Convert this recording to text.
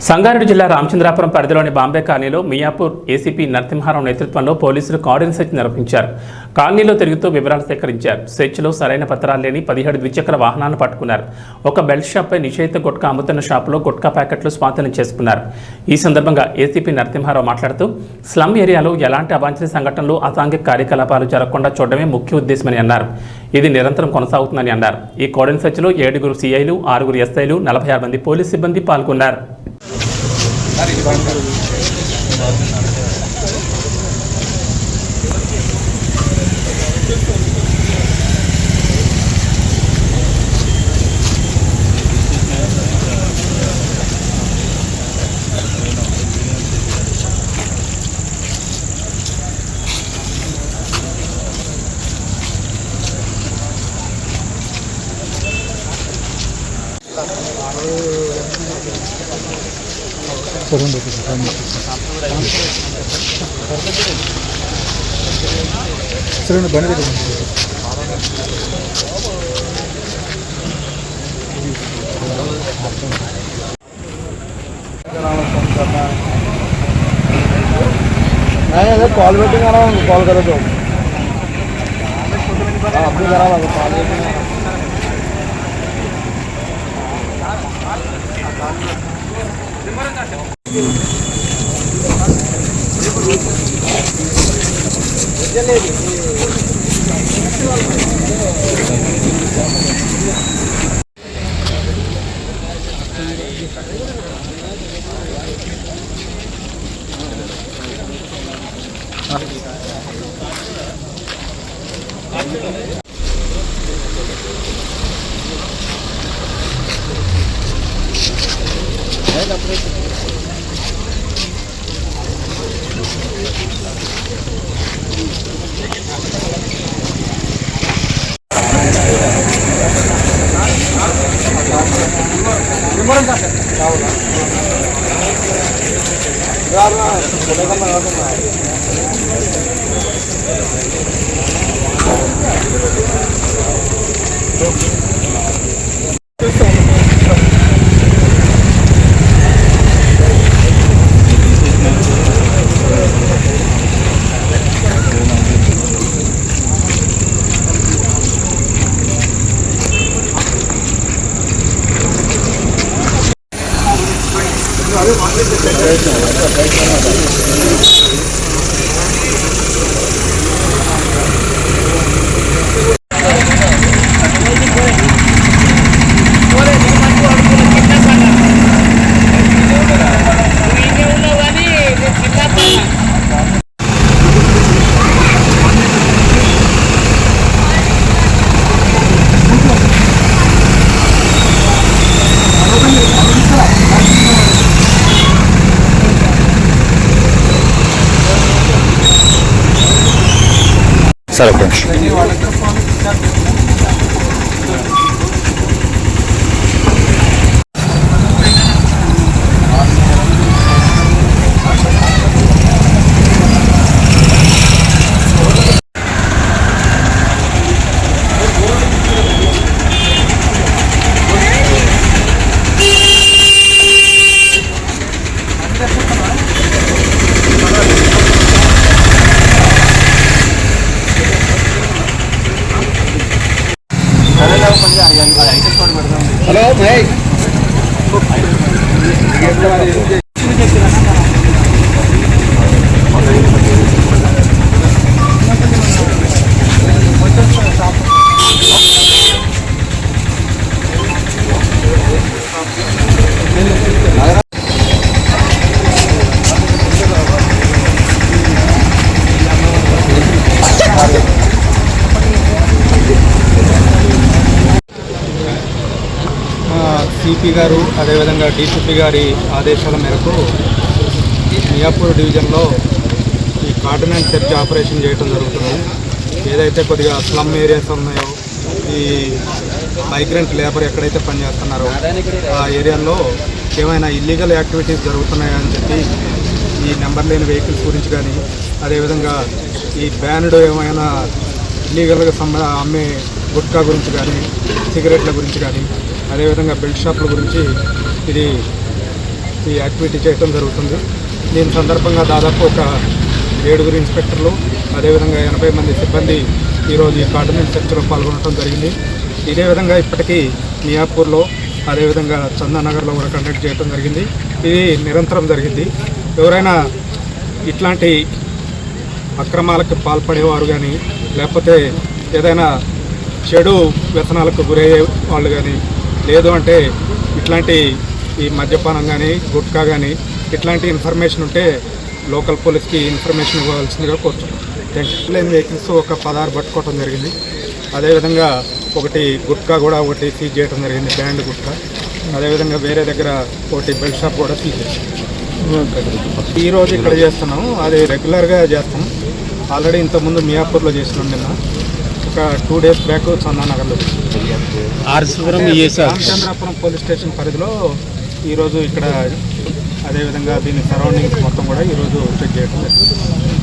సంగారెడ్డి జిల్లా రామచంద్రాపురం పరిధిలోని బాంబే కాలనీలో మియాపూర్ ఏసీపీ నరసింహారావు నేతృత్వంలో పోలీసులు కార్డన్ సెర్చ్ నిర్వహించారు. కాలనీలో తిరుగుతూ వివరాలు సేకరించారు. సెర్చ్లో సరైన పత్రాలు లేని 17 ద్విచక్ర వాహనాలను పట్టుకున్నారు. ఒక బెల్ట్ షాప్పై నిషేధిత గుట్కా అమ్ముతున్న షాపులో గుట్కా ప్యాకెట్లు స్వాధీనం చేసుకున్నారు. ఈ సందర్భంగా ఏసీపీ నరసింహారావు మాట్లాడుతూ స్లమ్ ఏరియాలో ఎలాంటి అవాంఛనీయ సంఘటనలు, అసాంఘిక కార్యకలాపాలు జరగకుండా చూడడమే ముఖ్య ఉద్దేశమని అన్నారు. ఇది నిరంతరం కొనసాగుతుందని అన్నారు. ఈ కార్డన్ సెర్చ్లో 7 సీఐలు, 6 ఎస్ఐలు, 46 మంది పోలీస్ సిబ్బంది పాల్గొన్నారు. సరే బండి దగ్గర कॉल वेटिंग आ रहा हूँ, कॉल करो तो अपनी करा कॉल वेटिंग సరే ఫ్రెండ్స్. हेलो भाई సిపి గారు అదేవిధంగా డీసీపీ గారి ఆదేశాల మేరకు మియాపూర్ డివిజన్లో ఈ కార్డన్ సెర్చ్ ఆపరేషన్ చేయడం జరుగుతుంది. ఏదైతే కొద్దిగా స్లమ్ ఏరియాస్ ఉన్నాయో, ఈ మైగ్రెంట్ లేబర్ ఎక్కడైతే పనిచేస్తున్నారో ఆ ఏరియాలో ఏమైనా ఇల్లీగల్ యాక్టివిటీస్ జరుగుతున్నాయని చెప్పి ఈ నెంబర్ లేని వెహికల్స్ గురించి కానీ, అదేవిధంగా ఈ బ్యాన్డ్ ఏమైనా ఇల్లీగల్గా అమ్మే గుట్కా గురించి కానీ, సిగరెట్ల గురించి కానీ, అదేవిధంగా బెల్ట్ షాపుల గురించి ఇది ఈ యాక్టివిటీ చేయడం జరుగుతుంది. దీని సందర్భంగా దాదాపు ఒక 7 ఇన్స్పెక్టర్లు అదేవిధంగా 80 మంది సిబ్బంది ఈరోజు ఈ కార్డినెన్స్ సెర్చ్లో పాల్గొనడం జరిగింది. ఇదే విధంగా ఇప్పటికీ మియాపూర్లో అదేవిధంగా చందానగర్లో కూడా కండక్ట్ చేయడం జరిగింది. ఇది నిరంతరం జరిగింది. ఎవరైనా ఇట్లాంటి అక్రమాలకు పాల్పడేవారు కానీ లేకపోతే ఏదైనా చెడు వ్యసనాలకు గురయ్యే వాళ్ళు కానీ లేదు అంటే ఇట్లాంటి ఈ మద్యపానం కానీ గుట్కా కానీ ఇట్లాంటి ఇన్ఫర్మేషన్ ఉంటే లోకల్ పోలీస్కి ఇన్ఫర్మేషన్ ఇవ్వాల్సిందిగా కోరుతున్నాం. Thank you. లైన్ వెహికల్స్ ఒక 16 పట్టుకోవడం జరిగింది. అదేవిధంగా ఒకటి గుట్కా కూడా ఒకటి సీజ్ చేయడం జరిగింది, బ్యాండ్ గుట్కా. అదేవిధంగా వేరే దగ్గర ఒకటి బెల్ట్ షాప్ కూడా సీజ్ చేసాం. ఈరోజు ఇక్కడ చేస్తున్నాము, అది రెగ్యులర్గా చేస్తాం. ఆల్రెడీ ఇంతకుముందు మియాపూర్లో చేసినాం. నిన్న ఒక 2 డేస్ బ్యాక్ చందానగర్లో రామచంద్రాపురం పోలీస్ స్టేషన్ పరిధిలో ఈరోజు ఇక్కడ అదేవిధంగా దీని సరౌండింగ్స్ మొత్తం కూడా ఈరోజు చెక్ చేయడం జరిగింది.